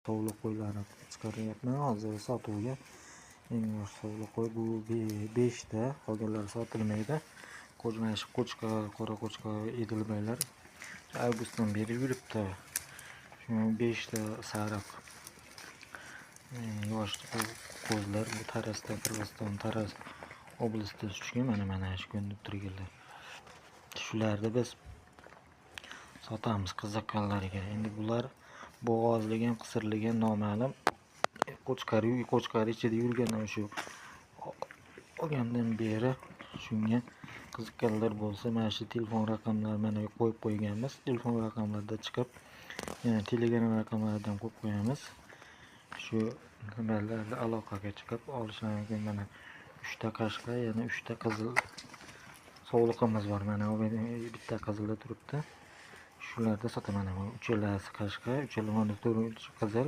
tovliq qo'ylarni chiqaryapman hozir sotuvga. Eng yosh tovliq qo'y bu 5 ta, qolganlari sotilmaydi. Qo'jmashib qo'chqa, qora qo'chqa, edilbaylar avgustdan beri yuribdi. Shu 5 ta sariq yosh qo'zlar bu Tarasdan, Qirg'iziston Taras oblastida tushgan, mana shu ko'rinib turganlar. Shularni biz sotamiz qiziqqanlarga. Endi bular bo'g'ozlagan, qisirlagan noma'lum qo'chqari ichida yurgandan shu olgandan beri shunga qiziqqanlar bo'lsa, mana shu telefon raqamlarini mana qo'yib qo'yganmiz. Telefon raqamlarida chiqib, yana Telegram raqamlaridan qo'yib qo'yamiz. Shu nimalarda aloqaga chiqib olishlari mumkin. Mana 3 ta qashqa, yana 3 ta qizil sovliqimiz bor. Mana bitta qizilda turibdi. Shularda sotaman. Uchalasi qashqa, uchalasi qizil.